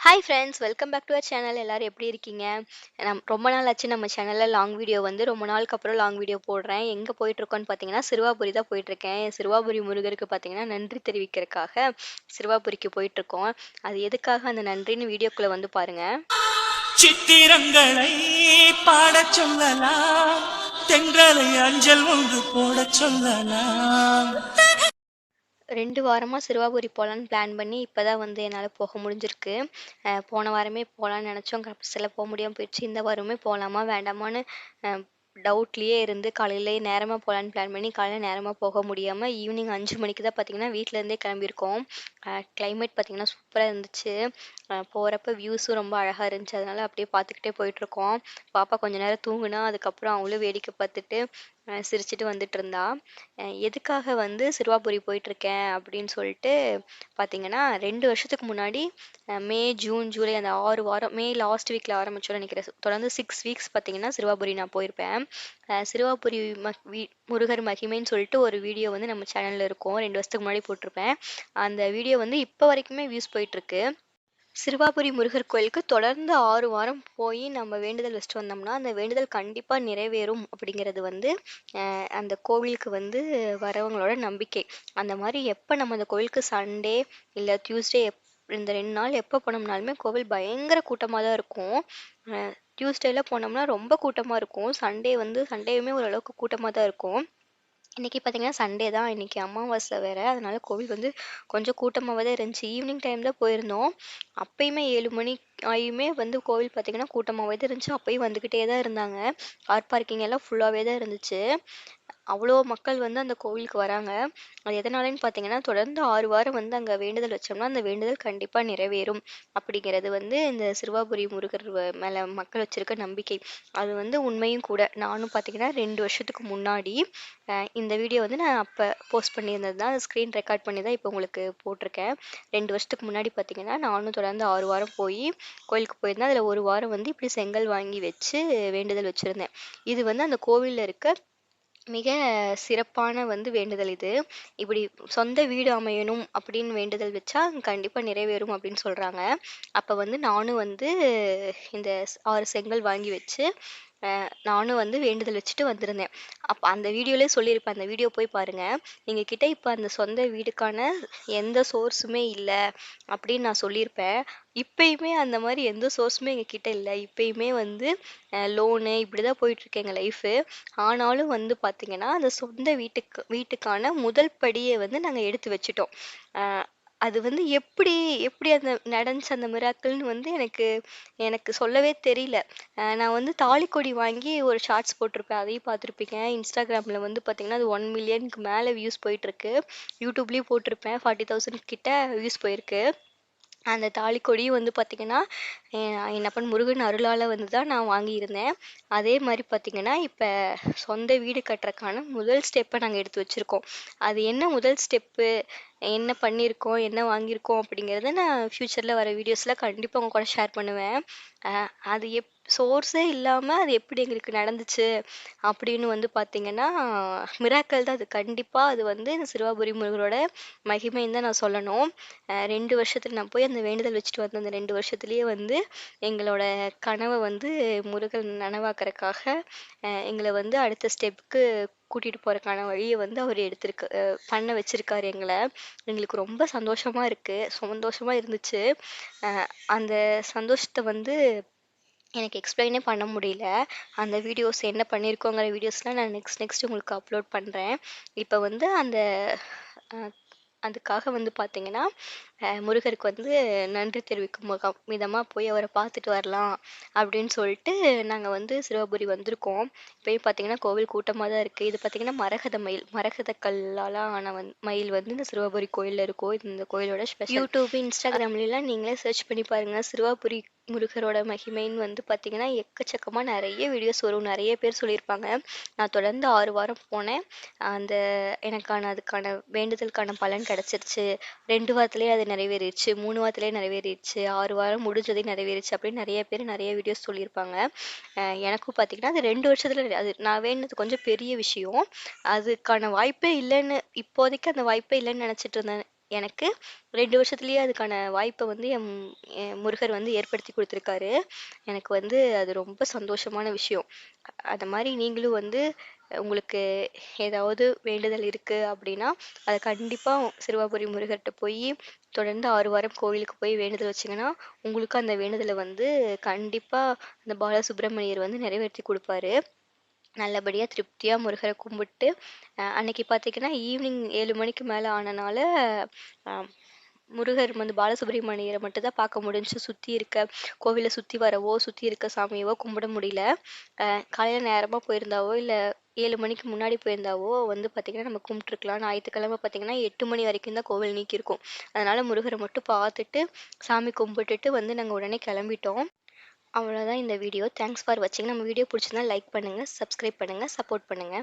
Hi friends, welcome back to our channel. எல்லாரும் எப்படி இருக்கீங்க? ரொம்ப நாள் ஆச்சு நம்ம சேனல்ல லாங் வீடியோ வந்து ரொம்ப நாளுக்கு அப்புறம் லாங் வீடியோ போடுறேன். எங்கே போயிட்டுருக்கோன்னு பார்த்தீங்கன்னா, சிறுவாபுரி தான் போயிட்டுருக்கேன். சிறுவாபுரி முருகருக்கு பார்த்தீங்கன்னா, நன்றி தெரிவிக்கிறதுக்காக சிறுவாபுரிக்கு போயிட்டுருக்கோம். அது எதுக்காக அந்த நன்றின்னு வீடியோக்குள்ளே வந்து பாருங்க. சித்திரங்களை பாடச் சொல்லலாம், தென்றலை அஞ்சல் ஒன்று போடச் சொல்லலாம். 2 வாரமா சிறுவாபுரி போலான்னு பிளான் பண்ணி இப்ப தான் வந்து என்னால போக முடிஞ்சிருக்கு. போன வாரமே போலான்னு நெனச்சோம். கடைசில போ முடியாம போயிடுச்சு. இந்த வாரமே போலாமா வேண்டாமான்னு அ டவுட்லயே இருந்து காலையிலயே நேரமா போலான்னு பிளான் பண்ணி காலையில நேரமா போக முடியாம ஈவினிங் 5 மணிக்கு தான் பார்த்தீங்கன்னா, வீட்ல இருந்தே கிளம்பியிருக்கோம். கிளைமேட் பார்த்தீங்கன்னா சூப்பரா இருந்துச்சு. போறப்ப வியூஸும் ரொம்ப அழகா இருந்துச்சு. அதனால அப்படியே பார்த்துக்கிட்டே போயிட்டுருக்கோம். பாப்பா கொஞ்ச நேரம் தூங்குனா, அதுக்கப்புறம் அவளும் வேடிக்கை பார்த்துட்டு சிரிச்சுட்டு வந்துட்டுருந்தா. எதுக்காக வந்து சிறுவாபுரி போயிட்டுருக்கேன் அப்படின்னு சொல்லிட்டு பார்த்தீங்கன்னா, 2 வருஷத்துக்கு முன்னாடி மே, ஜூன், ஜூலை அந்த 6 வாரம் மே லாஸ்ட் வீக்ல ஆரம்பிச்சோம்னு நெனைக்கிறேன். தொடர்ந்து 6 வீக்ஸ் பார்த்தீங்கன்னா, சிறுவாபுரி நான் போயிருப்பேன். சிறுவாபுரி ம வி முருகர் மகிமைன்னு சொல்லிட்டு ஒரு வீடியோ வந்து நம்ம சேனல்ல இருக்கும். 2 வருஷத்துக்கு முன்னாடி போட்டிருப்பேன். அந்த வீடியோ வந்து இப்ப வரைக்குமே வியூஸ் போயிட்டுருக்கு. சிறுவாபுரி முருகர் கோயிலுக்கு தொடர்ந்து 6 வாரம் போய் நம்ம வேண்டுதல் வச்சுட்டு வந்தோம்னா, அந்த வேண்டுதல் கண்டிப்பா நிறைவேறும் அப்படிங்கிறது வந்து அந்த கோவிலுக்கு வந்து வரவங்களோட நம்பிக்கை. அந்த மாரி எப்ப நம்ம அந்த கோவிலுக்கு சண்டே இல்ல டியூஸ்டே இந்த 2 நாள் எப்ப போனோம்னாலுமே கோவில் பயங்கர கூட்டமா தான் இருக்கும். அ டியூஸ்டேல போனோம்னா ரொம்ப கூட்டமா இருக்கும். சண்டேவுமே ஓரளவுக்கு கூட்டமா தான் இருக்கும். இன்னைக்கு பார்த்தீங்கன்னா சண்டே தான். இன்னைக்கு அமாவாசை வேற. அதனால கோவில் வந்து கொஞ்சம் கூட்டமாவே தான் இருந்துச்சு. ஈவினிங் டைம் தான் போயிருந்தோம். அப்பயுமே 7 மணி ஆயுமே வந்து கோவில் பார்த்தீங்கன்னா கூட்டமாவே தான் இருந்துச்சு. அப்பயும் வந்துகிட்டே தான் இருந்தாங்க. கார் பார்க்கிங் எல்லாம் ஃபுல்லாவே தான் இருந்துச்சு. அவ்வளோ மக்கள் வந்து அந்த கோவிலுக்கு வராங்க. அது எதனாலன்னு பார்த்தீங்கன்னா, தொடர்ந்து 6 வாரம் வந்து அங்க வேண்டுதல் வச்சோம்னா, அந்த வேண்டுதல் கண்டிப்பா நிறைவேறும். அப்படிங்கிறது வந்து இந்த சிறுவாபுரி முருகர் மேல மக்கள் வச்சிருக்க நம்பிக்கை. அது வந்து உண்மையும் கூட. நானும் பார்த்தீங்கன்னா 2 வருஷத்துக்கு முன்னாடி இந்த வீடியோ வந்து நான் அப்ப போஸ்ட் பண்ணியிருந்தது தான். ஸ்க்ரீன் ரெக்கார்ட் பண்ணி தான் இப்போ உங்களுக்கு போட்டிருக்கேன். 2 வருஷத்துக்கு முன்னாடி பார்த்தீங்கன்னா, நானும் தொடர்ந்து 6 வாரம் போயி கோயிலுக்கு போயிருந்தேன். அதில 1 வாரம் வந்து இப்படி செங்கல் வாங்கி வச்சு வேண்டுதல் வச்சிருந்தேன். இது வந்து அந்த கோவில்ல இருக்க மிக சிறப்பான வந்து வேண்டுதல் இது. இப்படி சொந்த வீடு அமையணும் அப்படின்னு வேண்டுதல் வச்சா கண்டிப்பா நிறைவேறும் அப்படின்னு சொல்றாங்க. அப்ப வந்து நானும் வந்து இந்த 6 செங்கல் வாங்கி வச்சு நானும் வந்து வேண்டுதல் வச்சுட்டு வந்திருந்தேன். அப்ப அந்த வீடியோலயே சொல்லியிருப்பேன். அந்த வீடியோ போய் பாருங்க. எங்க கிட்ட இப்ப அந்த சொந்த வீடுக்கான எந்த சோர்ஸுமே இல்ல அப்படின்னு நான் சொல்லியிருப்பேன். இப்பயுமே அந்த மாரி எந்த சோர்ஸுமே எங்க கிட்ட இல்ல. இப்பயுமே வந்து லோனு இப்படிதான் போயிட்டுருக்கு எங்க லைஃபு. ஆனாலும் வந்து பார்த்தீங்கன்னா, அந்த சொந்த வீட்டுக்கான முதல் படிய வந்து நாங்க எடுத்து வச்சுட்டோம். அ அது வந்து எப்படி எப்படி அந்த நடந்துச்சு அந்த மிராக்கிள்ன்னு வந்து எனக்கு எனக்கு சொல்லவே தெரியல. நான் வந்து தாலிக்கொடி வாங்கி ஒரு ஷார்ட்ஸ் போட்டிருப்பேன். அதையும் பார்த்துருப்பீங்க. Instagramல வந்து பார்த்தீங்கன்னா, அது 1 மில்லியனுக்கு மேல வியூஸ் போயிட்டுருக்கு. யூடியூப்லயும் போட்டிருப்பேன். 40,000 கிட்ட வியூஸ் போயிருக்கு. அந்த தாலிக்கொடியும் வந்து பார்த்தீங்கன்னா, என் அப்பன் முருகன் அருளால வந்து தான் நான் வாங்கியிருந்தேன். அதே மாரி பார்த்தீங்கன்னா, இப்ப சொந்த வீடு கட்டுறக்கான முதல் ஸ்டெப்ப நாங்க எடுத்து வச்சிருக்கோம். அது என்ன முதல் ஸ்டெப்பு, என்ன பண்ணியிருக்கோம், என்ன வாங்கியிருக்கோம் அப்படிங்கிறத நான் ஃப்யூச்சர்ல வர வீடியோஸ்ல கண்டிப்பா உங்க கூட ஷேர் பண்ணுவேன். அ அது சோர்ஸே இல்லாம அது எப்படி எங்களுக்கு நடந்துச்சு அப்படின்னு வந்து பார்த்தீங்கன்னா, மிராக்கிள் தான் அது. கண்டிப்பா அது வந்து இந்த சிறுவாபுரி முருகரோட மகிமைன்னு தான் நான் சொல்லணும். 2 வருஷத்துல நான் போய் அந்த வேண்டுதல் வச்சுட்டு வந்த அந்த 2 வருஷத்துலயே வந்து எங்களோட கனவ வந்து முருகன் நனவாக்குறக்காக எங்கள வந்து அடுத்த ஸ்டெப்க்கு கூட்டிட்டு போறதுக்கான வழிய வந்து அவர் பண்ண வச்சிருக்காரு எங்கள. எங்களுக்கு ரொம்ப சந்தோஷமா இருக்கு. சந்தோஷமா இருந்துச்சு. அ அந்த சந்தோஷத்த வந்து எனக்கு எக்ஸ்பிளைனே பண்ண முடியல. அந்த வீடியோஸ் என்ன பண்ணியிருக்கோங்கிற வீடியோஸ்லாம் நான் நெக்ஸ்ட் உங்களுக்கு அப்லோட் பண்றேன். இப்ப வந்து அந்த அ அதுக்காக வந்து பார்த்தீங்கன்னா, முருகருக்கு வந்து நன்றி தெரிவிக்கும் விதமா போய் அவர பார்த்துட்டு வரலாம் அப்படின்னு சொல்லிட்டு நாங்க வந்து சிறுவாபுரி வந்திருக்கோம். இப்பயும் பார்த்தீங்கன்னா, கோவில் கூட்டமா தான் இருக்கு. இது பார்த்தீங்கன்னா மரகத மயில். மரகத கல்லால ஆன மயில் வந்து இந்த சிறுவாபுரி கோயில்ல இருக்கும். இது இந்த கோயிலோட ஸ்பெஷல். யூடியூப், இன்ஸ்டாகிராம்லலாம் நீங்களே சர்ச் பண்ணி பாருங்க. சிறுவாபுரி முருகரோட மகிமைன்னு வந்து பார்த்தீங்கன்னா, எக்கச்சக்கமா நெறைய வீடியோஸ் வரும். நெறைய பேர் சொல்லியிருப்பாங்க. நான் தொடர்ந்து 6 வாரம் போனேன். அந்த அதுக்கான வேண்டுதலுக்கான பலன் கிடைச்சிருச்சு. 2 வாரத்திலேயே அது நிறைவேறிருச்சு. 3 வாரத்திலேயே நிறைவேறிருச்சு. 6 வாரம் முடிஞ்சதே நிறைவேறிருச்சு அப்படின்னு நெறைய பேர் நெறைய வீடியோஸ் சொல்லியிருப்பாங்க. எனக்கும் பார்த்தீங்கன்னா, அது 2 வருஷத்துல அது நான் வேண்டுனது கொஞ்சம் பெரிய விஷயம். அதுக்கான வாய்ப்பே இல்லன்னு இப்போதைக்கு அந்த வாய்ப்பே இல்லன்னு நெனச்சிட்டு இருந்தேன். எனக்கு 2 வருஷத்துலயே அதுக்கான வாய்ப்ப வந்து என் முருகர் வந்து ஏற்படுத்தி குடுத்துருக்காரு. எனக்கு வந்து அது ரொம்ப சந்தோஷமான விஷயம். அது மாரி நீங்களும் வந்து உங்களுக்கு ஏதாவது வேண்டுதல் இருக்கு அப்படின்னா, அத கண்டிப்பா சிறுவாபுரி முருகர்ட்ட போயி தொடர்ந்து 6 வாரம் கோவிலுக்கு போய் வேண்டுதல் வச்சீங்கன்னா, உங்களுக்கு அந்த வேண்டுதல வந்து கண்டிப்பா அந்த பாலசுப்ரமணியர் வந்து நிறைவேத்தி குடுப்பாரு. நல்லபடியா திருப்தியா முருகர கும்பிட்டு, அன்னைக்கு பார்த்தீங்கன்னா, ஈவினிங் 7 மணிக்கு மேல ஆனனால, அ முருகர் வந்து பாலசுப்ரமணியர மட்டும் தான் பார்க்க முடிஞ்சுச்சு. சுத்தி இருக்க கோவில சுத்தி வரவோ, சுத்தி இருக்க சாமியவோ கும்பிட முடியல. காலையில நேரமா போயிருந்தாவோ, இல்ல 7 மணிக்கு முன்னாடி போயிருந்தாவோ வந்து பார்த்தீங்கன்னா, நம்ம கும்பிட்டுருக்கலாம். ஞாயித்துக்கிழமை பார்த்தீங்கன்னா, 8 மணி வரைக்கும் தான் கோவில் நீக்கியிருக்கும். அதனால முருகர மட்டும் பார்த்துட்டு, சாமி கும்பிட்டுட்டு வந்து நாங்க உடனே கிளம்பிட்டோம். அவ்வளோதான் இந்த வீடியோ. தேங்க்ஸ் ஃபார் வாட்சிங். நம்ம வீடியோ பிடிச்சிருந்தா லைக் பண்ணுங்க, சப்ஸ்கிரைப் பண்ணுங்க, சப்போர்ட் பண்ணுங்க.